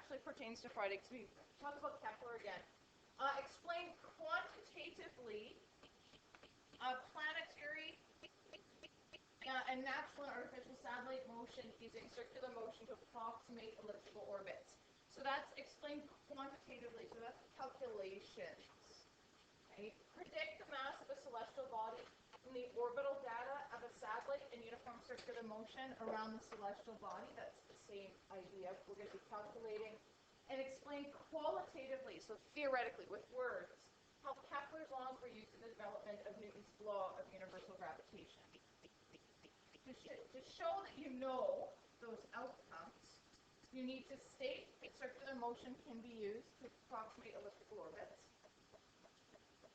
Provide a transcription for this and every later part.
actually pertains to Friday because we talk about Kepler again. Explain quantitatively planetary and natural and artificial satellite motion using circular motion to approximate elliptical orbits. So that's explained quantitatively. So that's calculations. Okay. Predict the mass of a celestial body from the orbital data of a satellite in uniform circular motion around the celestial body. That's the same idea. We're going to be calculating. And explain qualitatively, so theoretically, with words, how Kepler's laws were used in the development of Newton's law of universal gravitation. To show that you know those outcomes, you need to state that circular motion can be used to approximate elliptical orbits.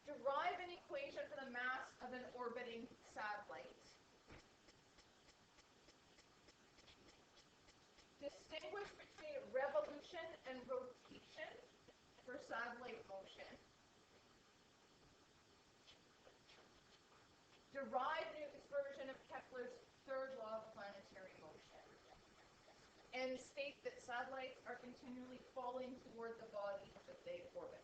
Derive an equation for the mass of an orbiting satellite. Distinguish between revolution and rotation for satellite motion. Derive Newton's version of Kepler's third law of planetary motion. And state that satellites are continually falling toward the body that they orbit.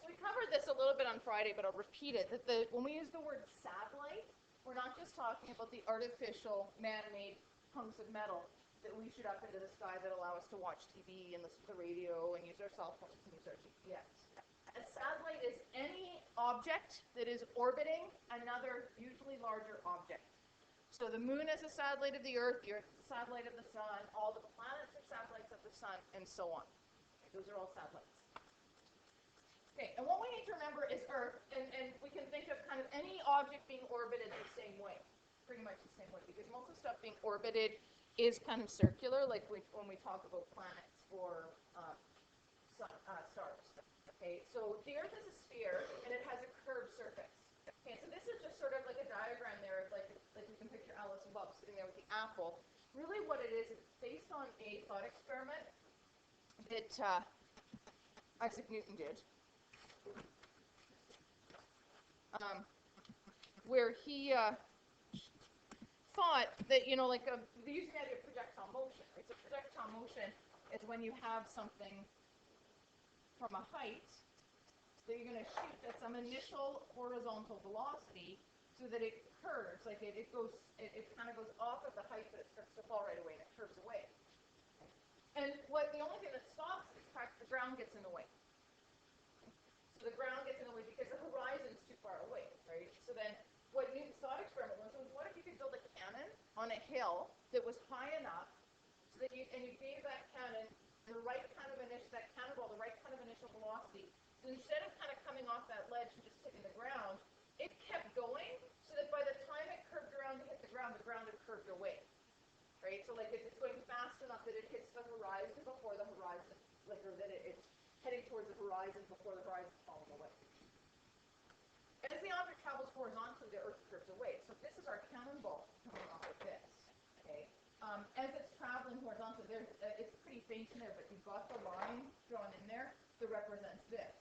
We covered this a little bit on Friday, but I'll repeat it. That when we use the word satellite, we're not just talking about the artificial man-made hunks of metal that we shoot up into the sky that allow us to watch TV and listen to the radio and use our cell phones and use our GPS. A satellite is any object that is orbiting another, usually larger object. So the moon is a satellite of the Earth is a satellite of the sun, all the planets are satellites of the sun, and so on. Those are all satellites. Okay, and what we need to remember is Earth, and we can think of kind of any object being orbited the same way, pretty much the same way, because most of the stuff being orbited is kind of circular, like when we talk about planets or stars. Okay, so the Earth is a sphere, and it has a curved surface. Okay, so this is just sort of like a diagram there, like you can picture Alice and Bob sitting there with the apple. Really what it is, it's based on a thought experiment that Isaac Newton did. Where he thought that, like the using the idea of projectile motion, right? So projectile motion is when you have something from a height that you're going to shoot at some initial horizontal velocity so that it curves, like it kind of goes off of the height, but it starts to fall right away and it curves away. And the only thing that stops is the ground gets in the way. So the ground gets in the way because the horizon's too far away, right? So then what Newton's thought experiment was what if you could build a cannon on a hill that was high enough so that you gave that cannon the right kind of that cannonball the right kind of initial velocity. So instead of kind of coming off that ledge and just hitting the ground, it kept going so that by the time it curved around to hit the ground had curved away, right? So like it's going fast enough that it hits the horizon before the horizon, or that it's heading towards the horizon before the horizon is falling away. As the object travels horizontally, the Earth curves away. So this is our cannonball coming off of this. Okay. As it's traveling horizontally, it's pretty faint in there, but you've got the line drawn in there that represents this.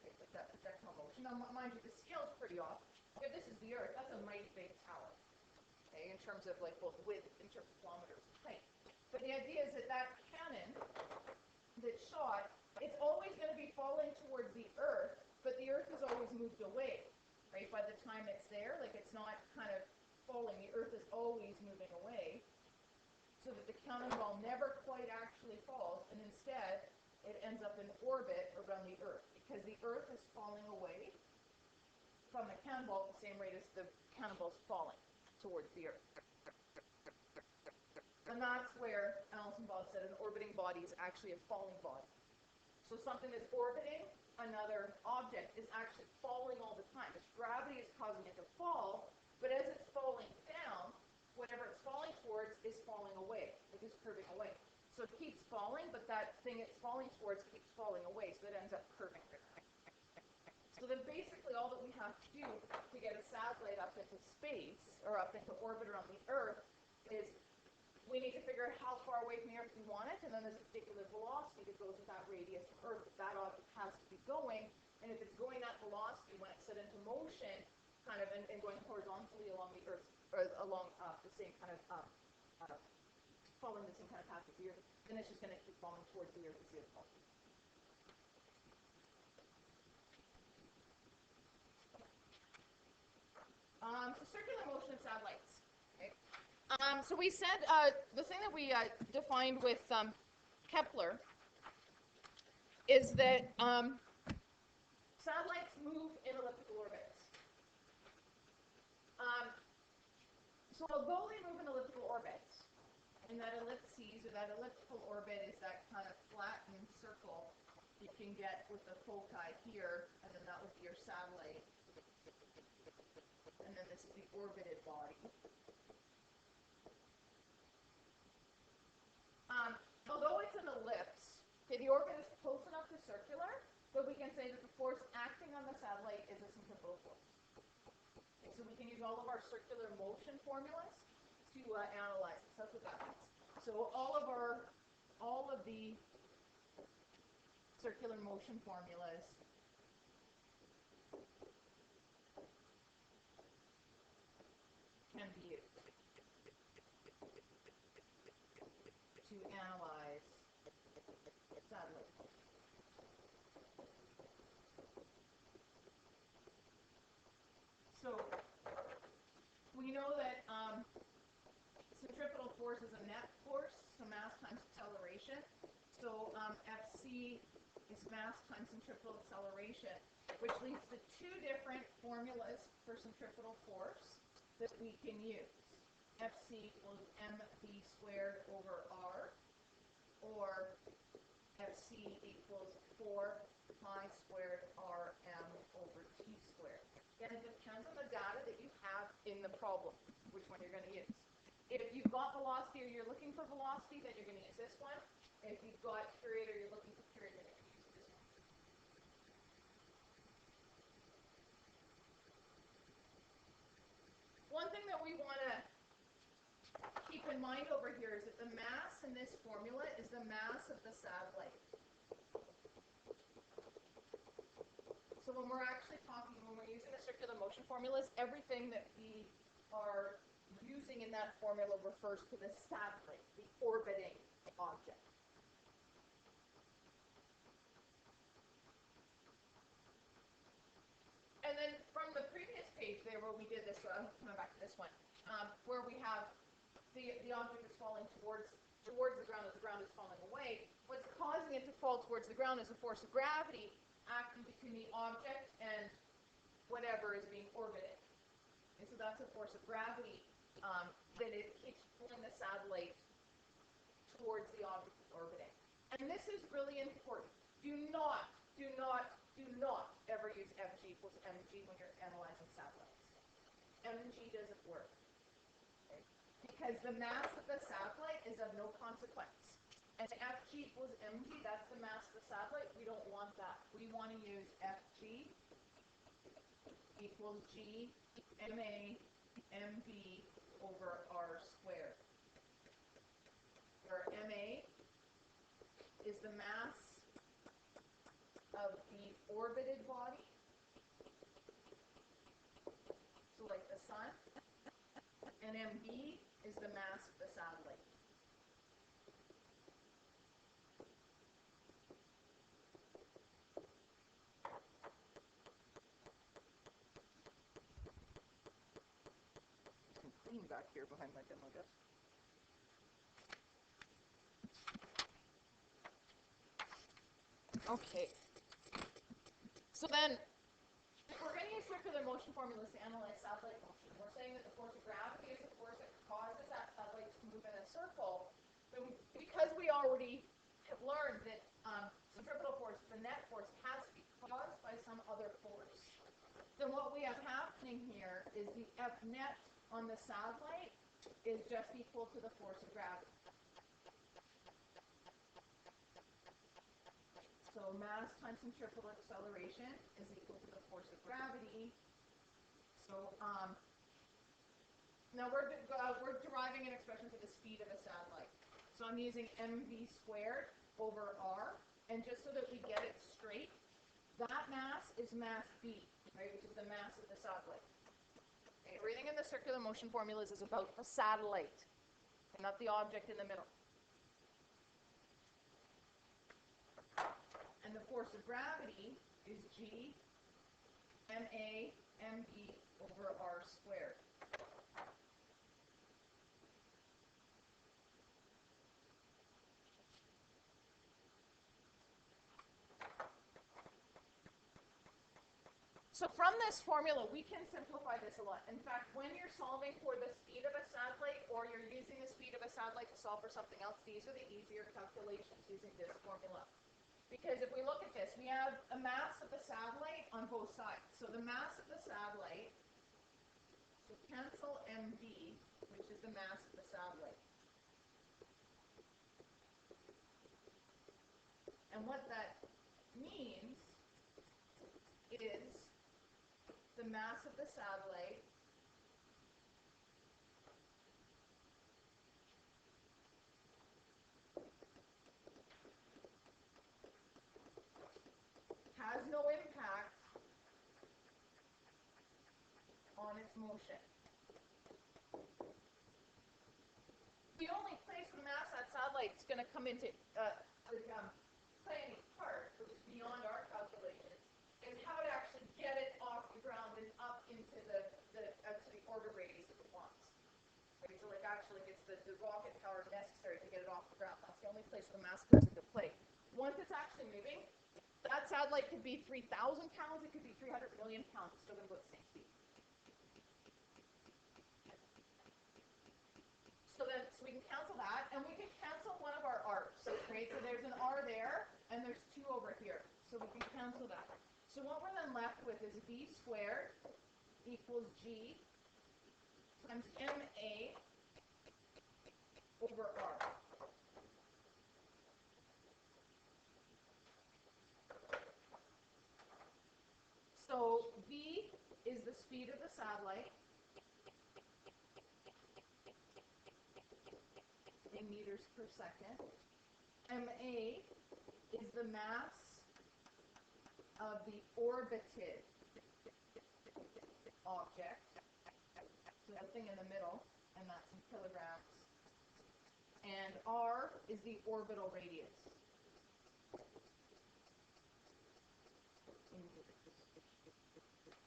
Okay, like that projectile motion. Now, mind you, the scale's pretty off. If this is the Earth, that's a mighty big tower. Okay, in terms of like both width, in terms of kilometers, height. But the idea is that cannon that's shot, it's always going to be falling towards the Earth, but the Earth is always moved away, right? By the time it's there, like it's not kind of falling. The Earth is always moving away, so that the cannonball never quite actually falls, and instead it ends up in orbit around the Earth, because the Earth is falling away from the cannonball at the same rate as the cannonball is falling towards the Earth. And that's where Alice and Bob said an orbiting body is actually a falling body. So something that's orbiting another object is actually falling all the time. Its gravity is causing it to fall, but as it's falling down, whatever it's falling towards is falling away. It is curving away. So it keeps falling, but that thing it's falling towards keeps falling away, so it ends up curving. So then basically all that we have to do to get a satellite up into space, or up into orbit around the Earth, is we need to figure out how far away from the Earth we want it, and then there's a particular velocity that goes with that radius of Earth that object has to be going, and if it's going that velocity when it's set into motion, kind of and going horizontally along the Earth's or along the same kind of following the same kind of path as the Earth, then it's just going to keep falling towards the Earth as the Earth. So circular motion of satellites. Okay. So we said the thing that we defined with Kepler is that satellites move in elliptical orbits. So although they move in elliptical orbits, and that ellipses or that elliptical orbit is that kind of flattened circle you can get with the foci here, and then that would be your satellite. And then this is the orbited body. Although it's an ellipse, okay, the orbit is close enough to circular that we can say that the force acting on the satellite is a centripetal force. Okay, so we can use all of our circular motion formulas to analyze this. That's what that means. So all of the circular motion formulas can be used to analyze satellite motion. So we know that centripetal force is a net force, so mass times acceleration. So Fc is mass times centripetal acceleration, which leads to two different formulas for centripetal force that we can use. Fc equals mv squared over r, or Fc equals 4 pi squared rm over t squared. And it depends on the data that you have in the problem, which one you're going to use. If you've got velocity or you're looking for velocity, then you're going to use this one. If you've got period or you're looking for period, then you're going to use this one. One thing that we want to keep in mind over here is that the mass in this formula is the mass of the satellite. So when we're actually talking, when we're using the circular motion formulas, everything that we are using in that formula refers to the satellite, the orbiting object. And then from the previous page there where we did this, so I'm coming back to this one, where we have the object is falling towards the ground as the ground is falling away. What's causing it to fall towards the ground is the force of gravity acting between the object and whatever is being orbited. And so that's a force of gravity that it keeps pulling the satellite towards the object it's orbiting. And this is really important. Do not ever use Fg equals mg when you're analyzing satellites. Mg doesn't work. Okay? Because the mass of the satellite is of no consequence. And Fg equals mg, that's the mass of the satellite. We don't want that. We want to use Fg equals g ma mv over r squared, where ma is the mass of the orbited body, so like the sun, and mv is the mass of the satellite. Clean back here behind my demo desk. Okay. So then, if we're going to use circular motion formulas to analyze satellite motion, we're saying that the force of gravity is the force that causes that satellite to move in a circle. Then because we already have learned that centripetal force, the net force, has to be caused by some other force, then what we have happening here is the F net on the satellite is just equal to the force of gravity. So mass times centripetal acceleration is equal to the force of gravity. So now we're deriving an expression for the speed of a satellite. So I'm using mv squared over r, and just so that we get it straight, that mass is mass b, right, which is the mass of the satellite. Okay. Everything in the circular motion formulas is about the satellite, and not the object in the middle. And the force of gravity is G ma mb over r squared. So from this formula, we can simplify this a lot. In fact, when you're solving for the speed of a satellite, or you're using the speed of a satellite to solve for something else, these are the easier calculations using this formula. Because if we look at this, we have a mass of the satellite on both sides. So the mass of the satellite, so cancel mv, which is the mass of the satellite. And what that means is the mass of the satellite has no impact on its motion. The only place the mass of that satellite is going to come into play any part, which is beyond our calculations, is how to actually get it off the ground and up into the orbit radius that it wants. Right? So like actually it's the rocket power necessary to get it off the ground. That's the only place where the mass comes into play. Once it's actually moving, that satellite could be 3,000 pounds, it could be 300 million pounds, it's still going to go at the same speed. So we can cancel that, and we can cancel one of our r's, right? So there's an r there, and there's 2 over here. So we can cancel that. So what we're then left with is v squared equals g times ma over r. So v is the speed of the satellite in meters per second. Ma is the mass of the orbited object, so the thing in the middle, and that's in kilograms. And r is the orbital radius.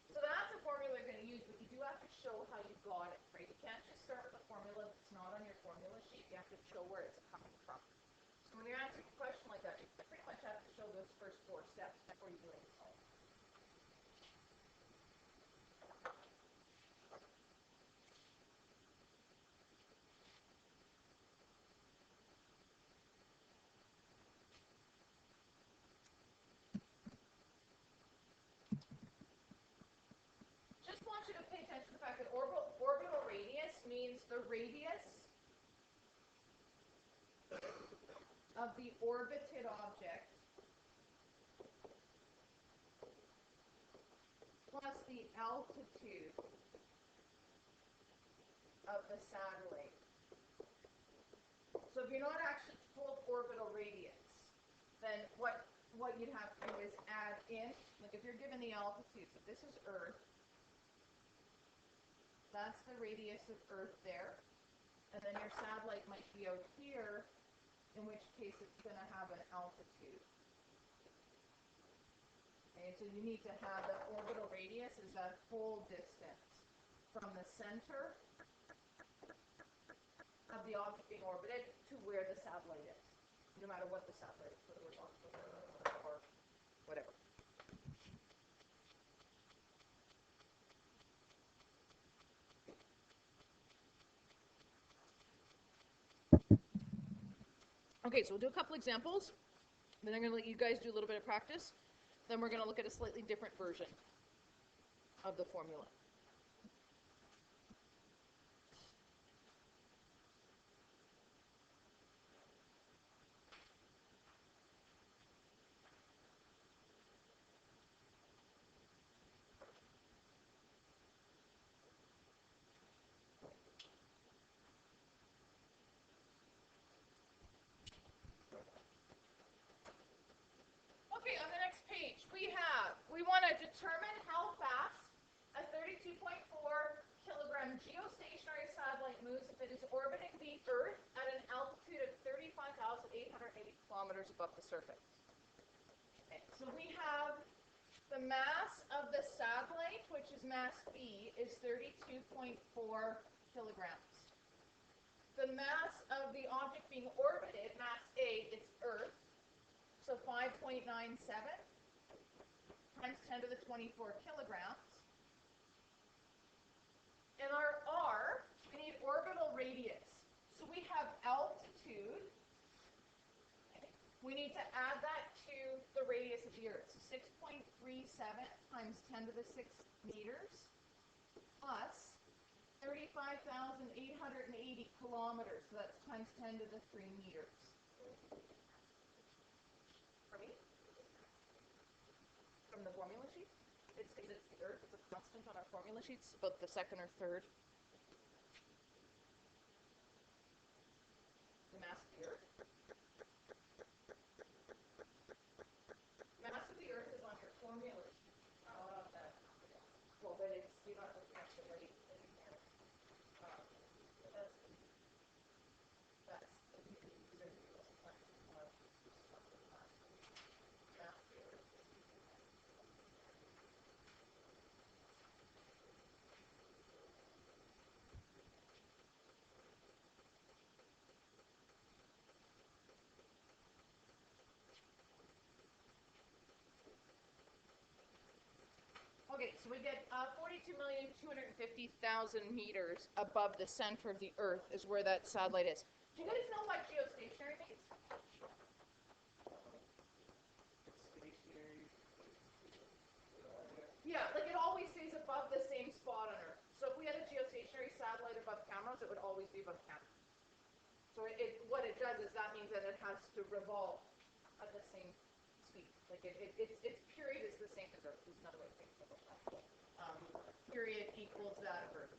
So that's a formula you're going to use, but you do have to show how you got it, right? You can't just start with a formula that's not on your formula sheet. You have to show where it's coming from. So when you're answering a question like that, you pretty much have to show those first 4 steps before you do any solving. Just want you to pay attention to the fact that orbital radius means the radius of the orbited object plus the altitude of the satellite. So if you're not actually told orbital radius, then what you'd have to do is add in, like if you're given the altitude, so this is Earth, that's the radius of Earth there, and then your satellite might be out here, in which case it's going to have an altitude. Okay, so you need to have the orbital radius is that whole distance from the center of the object being orbited to where the satellite is, no matter what the satellite is, whether we're talking about or whatever. Okay, so we'll do a couple examples. Then I'm going to let you guys do a little bit of practice. Then we're going to look at a slightly different version of the formula. Okay, on the next page, we want to determine how fast a 32.4 kilogram above the surface. Okay, so we have the mass of the satellite, which is mass B, is 32.4 kilograms. The mass of the object being orbited, mass A, it's Earth, so 5.97 times 10 to the 24 kilograms. And our R, we need orbital radius. So we have altitude. We need to add that to the radius of the Earth. So 6.37 times 10 to the 6 meters plus 35,880 kilometers. So that's times 10 to the 3 meters. For me? From the formula sheet? It's the Earth. It's a constant on our formula sheets, about the second or third. The mass of the Earth. Mass of the Earth is on your formula sheet. Well, but it's, you're not looking at the rate in here. Okay, so we get 42,250,000 meters above the center of the Earth is where that satellite is. Do you guys know what geostationary means? Yeah, like it always stays above the same spot on Earth. So if we had a geostationary satellite above Camrose, it would always be above Camrose. So what it does is that means that it has to revolve at the same speed. Like its period is the same as Earth. There's another way to think about that. Period equals that of Earth.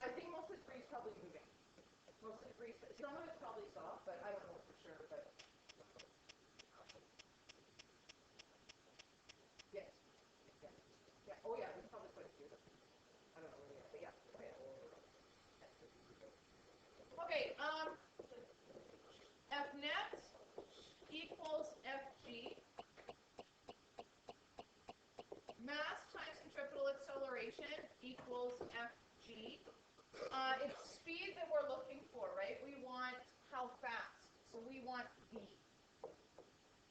I think most of the debris is probably moving. Most of the debris, some of it's probably soft, but I don't know for sure. But yes, yeah. Oh yeah, there's probably quite a few. I don't know where they are, but yeah. Okay, F net equals Fg. Mass times centripetal acceleration equals Fg. It's speed that we're looking for, right? We want how fast. So we want v.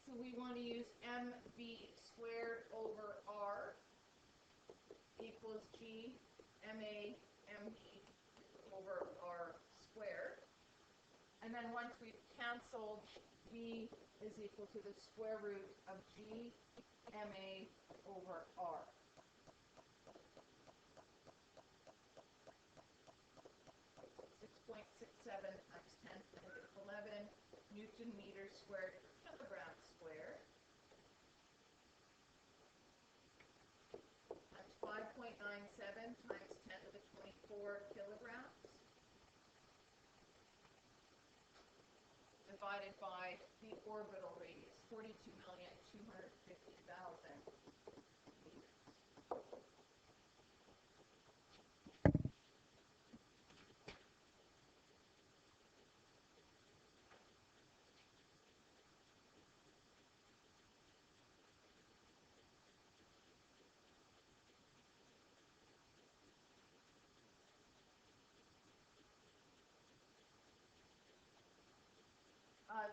So we want to use mv squared over r equals g ma mv over r squared. And then once we've canceled, v is equal to the square root of g ma over r. 6.67 times 10 to the negative 11 Newton meters squared per kilogram squared times 5.97 times 10 to the 24 kilograms divided by the orbital radius, 42,250,000 meters. Uh,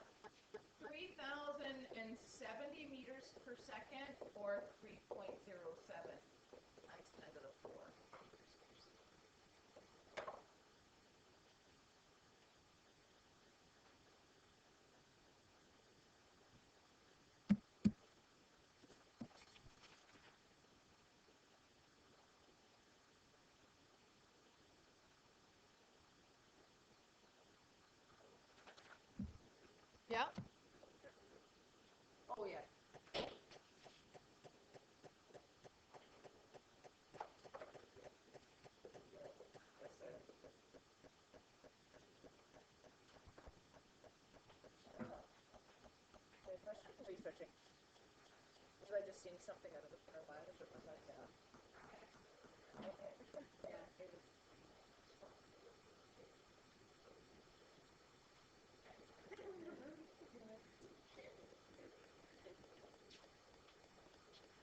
3,070 meters per second, or 3.07 times 10 to the 4. Yeah? Oh, yeah. Researching. Was I just seeing something out of the printer line or something like that?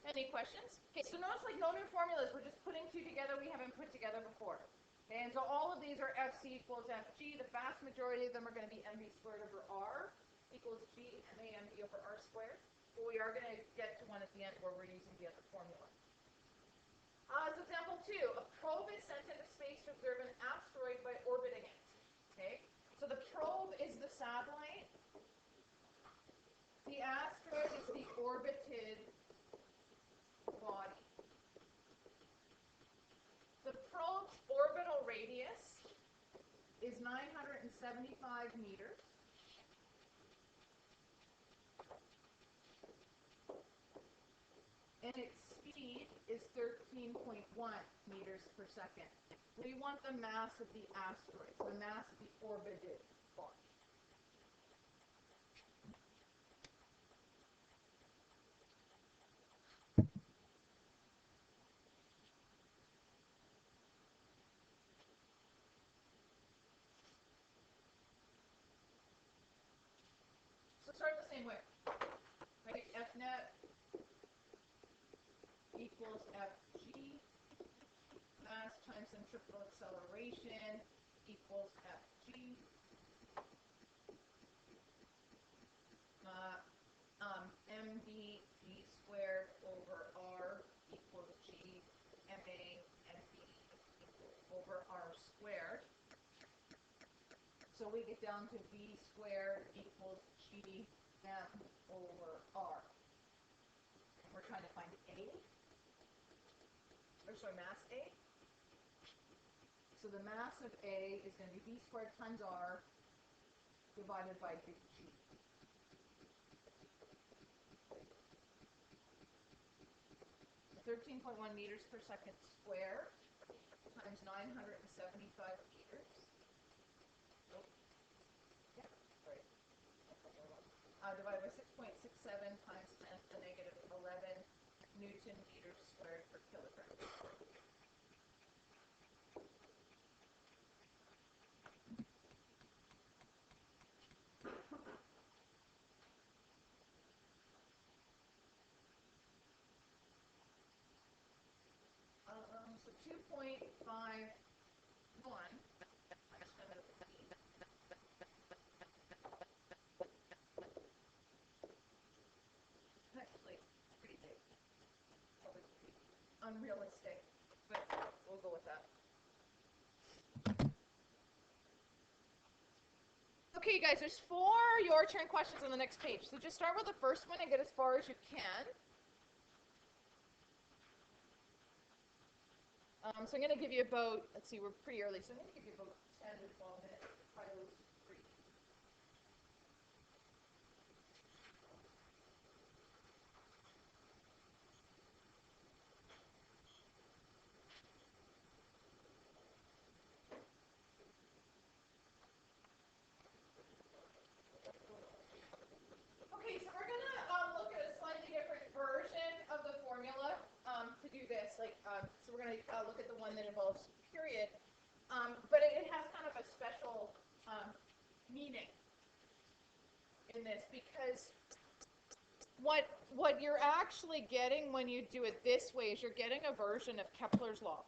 Any questions? Okay, so notice like no new formulas. We're just putting two together we haven't put together before. Okay, and so all of these are FC equals FG. The vast majority of them are going to be MV squared over R equals G MAMV over R squared. But we are going to get to one at the end where we're using the other formula. So example 2, a probe is sent into space to observe an asteroid by orbiting it. Okay, so the probe is the satellite. The asteroid is the orbited body. The probe's orbital radius is 975 meters. And its speed is 13.1 meters per second. We want the mass of the asteroid, the mass of the orbited body. So start the same way. Right? F net equals FG. Mass times centripetal acceleration equals FG. MV G squared over R equals G MA MV over R squared. So we get down to V squared equals G M over R. We're trying to find A. Or sorry, mass A. So the mass of A is going to be V squared times R divided by big G. So 13.1 meters per second squared times 975 meters. Divided by 6.67 times 10 to the negative 11 Newton meters squared per kilogram. So 2.51 actually pretty big. Probably unrealistic, but we'll go with that. Okay, guys, there's 4 your turn questions on the next page. So just start with the first one and get as far as you can. So I'm going to give you about, let's see, we're pretty early, so I'm going to give you about 10 to 12 minutes to try those 3. Okay, so we're going to look at a slightly different version of the formula to do this. So we're going to look at the one that involves period, but it has kind of a special meaning in this because what you're actually getting when you do it this way is you're getting a version of Kepler's law.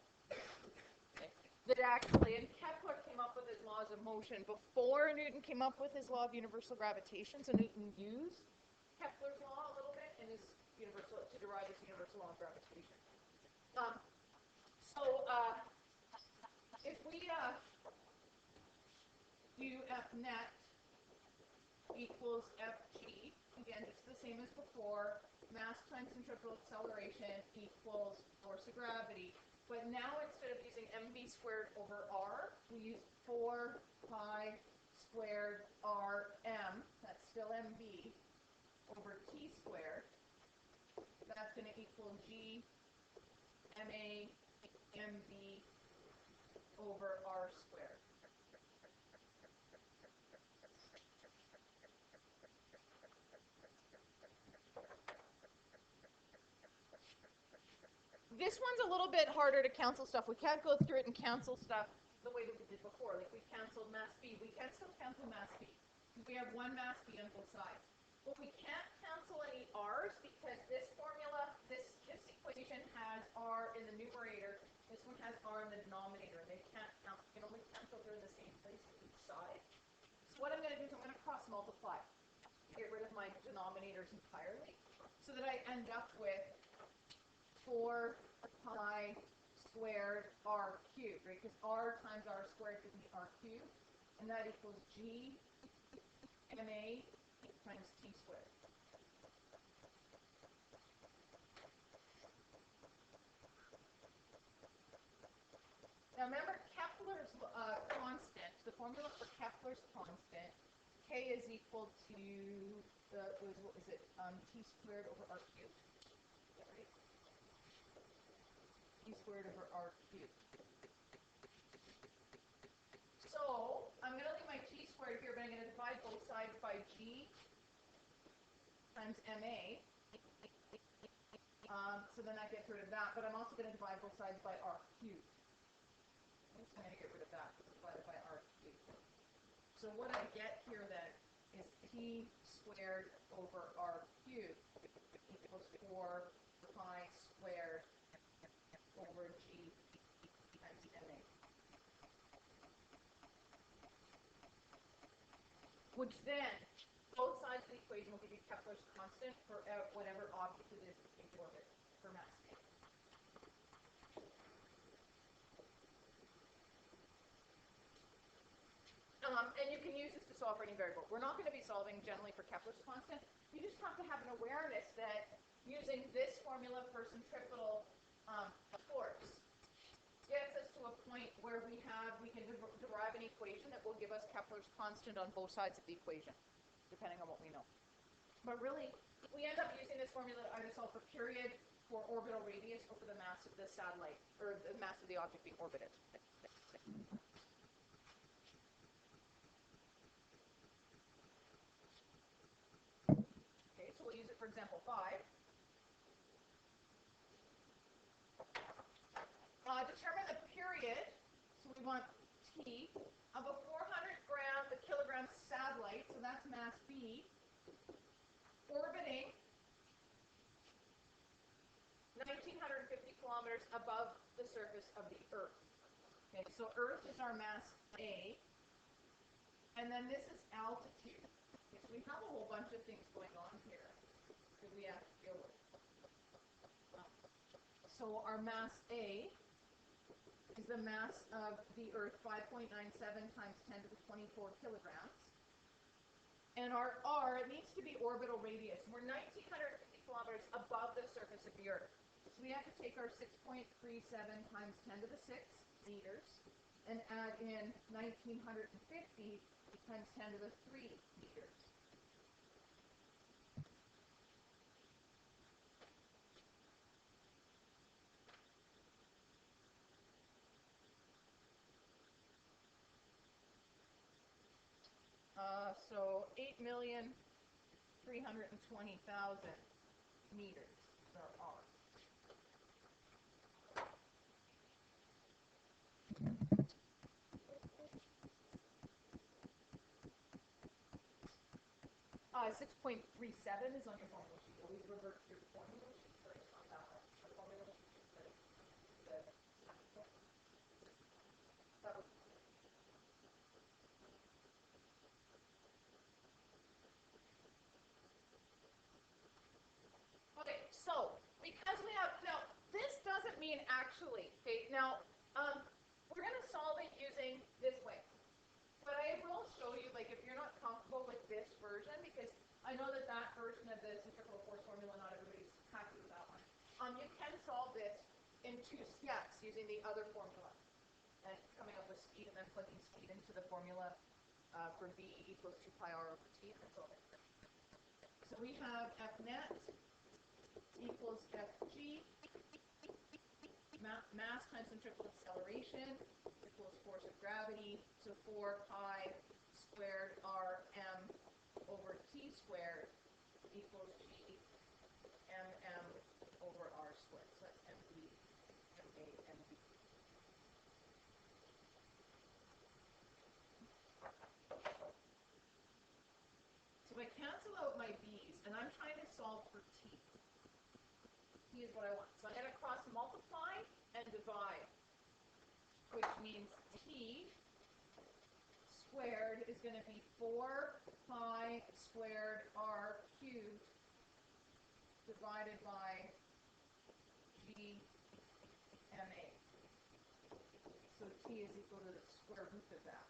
That actually, and Kepler came up with his laws of motion before Newton came up with his law of universal gravitation. So Newton used Kepler's law a little bit in his universal to derive his universal law of gravitation. If we do F net equals Fg, again, it's the same as before, mass times centripetal acceleration equals force of gravity. But now instead of using mv squared over r, we use 4 pi squared rm, that's still mv, over t squared. That's going to equal g ma mv over r squared. this one's a little bit harder to cancel stuff. We can't go through it and cancel stuff the way that we did before. Like we canceled mass B. We can still cancel mass B. We have one mass B on both sides. But we can't cancel any R's because this formula, this equation has R in the numerator. This one has R in the denominator. They can't cancel. You can only cancel they're in the same place on each side. So what I'm going to do is I'm going to cross multiply. Get rid of my denominators entirely so that I end up with 4 pi squared R cubed, right? Because R times R squared gives me R cubed, and that equals G MA times T squared. Now remember Kepler's constant, the formula for Kepler's constant, K is equal to, what was it, T squared over R cubed. Right? T squared over R cubed. So I'm going to leave my T squared here, but I'm going to divide both sides by G times MA. So then that gets rid of that, but I'm also going to divide both sides by R cubed. So I'm going to get rid of that, divided by R cubed. So what I get here then is T squared over R cubed equals 4 pi squared over G times MA. Which then, both sides of the equation will give you Kepler's constant for whatever object it is in orbit for mass B. And you can use this to solve for any variable. We're not going to be solving generally for Kepler's constant. You just have to have an awareness that using this formula for centripetal force gets us to a point where we can derive an equation that will give us Kepler's constant on both sides of the equation, depending on what we know. But really, we end up using this formula to either solve for period, for orbital radius, or for the mass of the satellite, or the mass of the object being orbited. Okay, so we'll use it for example 5. Determine the period, so we want T, of a 400 kilogram satellite, so that's mass B, orbiting 1,950 kilometers above the surface of the Earth. Okay, so Earth is our mass A, and then this is altitude. Okay, so we have a whole bunch of things going on here that we have to deal with. So our mass A is the mass of the Earth, 5.97 times 10 to the 24 kilograms. And our R, it needs to be orbital radius. We're 1,950 kilometers above the surface of the Earth. So we have to take our 6.37 times 10 to the 6 meters and add in 1,950 times 10 to the 3 meters. So 8,320,000 meters is our R. Uh, 6.37 is on your formula sheet. Always revert to your formula sheet, but it's not that one. The formula sheet is that was okay, so because we have now this doesn't mean actually, okay, now we're gonna solve it using this way. But I will show you, like, if you're not comfortable with this version, because I know that that version of the centripetal force formula, not everybody's happy with that one. You can solve this in 2 steps using the other formula and coming up with speed and then plugging speed into the formula for V equals 2 pi R over T. That's all. So we have F net equals Fg, mass times centripetal acceleration equals force of gravity, so 4 pi squared Rm over T squared equals G mm over R squared, so that's mv my b's, and I'm trying to solve for t. T is what I want. So I'm going to cross multiply and divide, which means t squared is going to be 4 pi squared r cubed divided by g ma. So t is equal to the square root of that.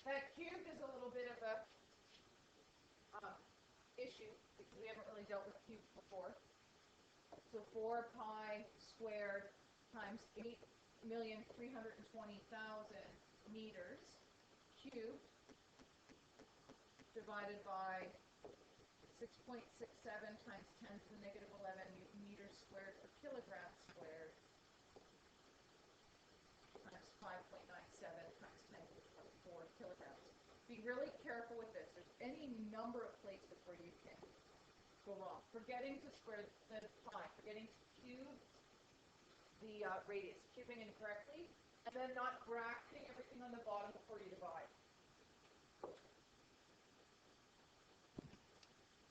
That cubed is a little bit of a issue because we haven't really dealt with cubes before. So 4 pi squared times 8,320,000 meters cubed divided by 6.67 times 10 to the negative 11 meters squared per kilogram squared times 5.97 times 10 to the 24 kilograms. Be really careful with this. There's any number of places where you can go wrong. Forgetting to square the pi, forgetting to cube the radius, cubing incorrectly, and then not bracketing everything on the bottom before you divide.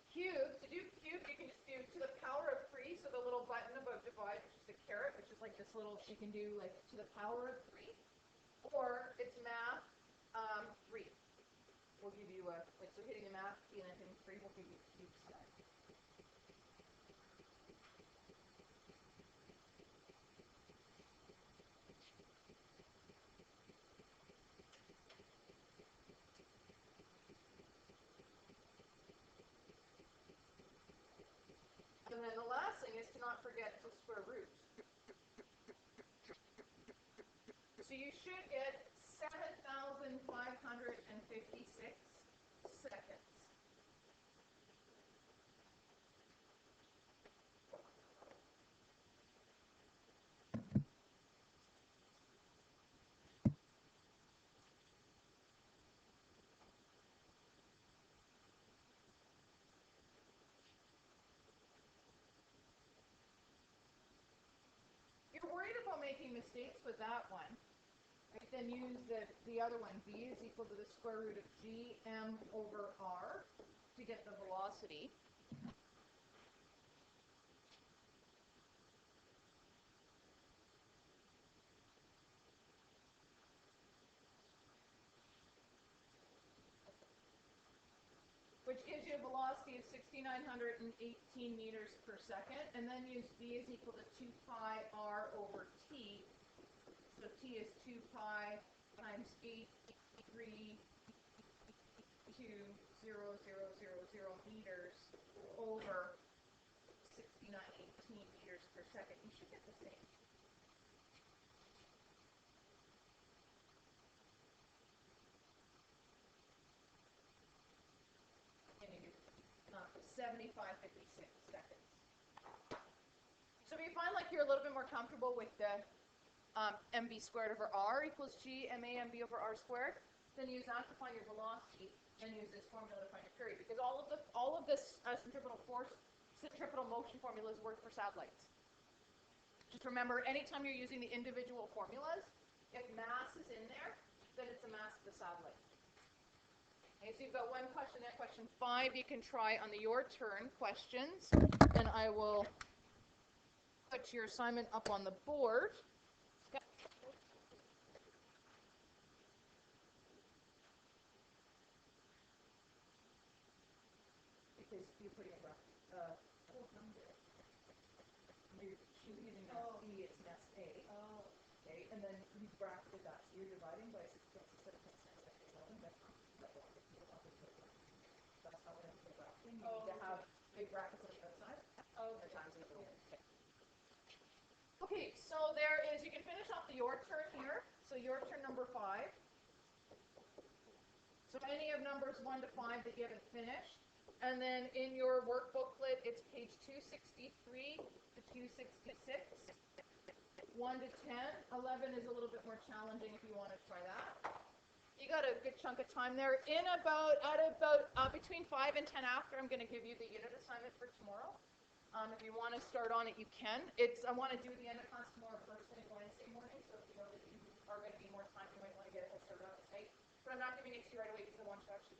Cube, to do cube, you can just do to the power of 3, so the little button above divide, which is the caret, which is like this little, you can do like to the power of 3, or it's math 3. We'll give you a, like, so hitting the math key and then hitting 3 will give you cube step. And then the last thing is to not forget to square root. So you should get 7,556 seconds. You're worried about making mistakes with that one. Right, then use the other one. V is equal to the square root of gm over r to get the velocity. Which gives you a velocity of 6,918 meters per second. And then use v is equal to 2 pi r over t. So t is 2 pi times 832,000 meters over 6,918 meters per second. You should get the same. And you do 75.56 seconds. So if you find like you're a little bit more comfortable with the mv squared over r equals g ma mv over r squared, then use that to find your velocity, and use this formula to find your period. Because all of this centripetal force, centripetal motion formulas work for satellites. Just remember, anytime you're using the individual formulas, if mass is in there, then it's the mass of the satellite. Okay, so you've got one question there, question 5. You can try on the your turn questions, and I will put your assignment up on the board. Okay. Because you're putting it 400. You're using mass B, it's mass A. Oh. Okay, and then you bracketed that. So you're dividing by 6.67 times 10 to the 11. That's how we're going to do bracketing. You need to have big brackets on the outside. Oh, the times in the middle. Okay, so there is, you can finish off the your turn here. So your turn number 5. So any of numbers 1 to 5 that you haven't finished. And then in your work booklet, it's page 263 to 266. 1 to 10. 11 is a little bit more challenging if you want to try that. You got a good chunk of time there. Between 5 and 10 after, I'm going to give you the unit assignment for tomorrow. If you want to start on it, you can. I want to do the end of class tomorrow first thing Wednesday morning, so if you know that you are going to be more time, you might want to get a head start on it tonight. But I'm not giving it to you right away because I want you to actually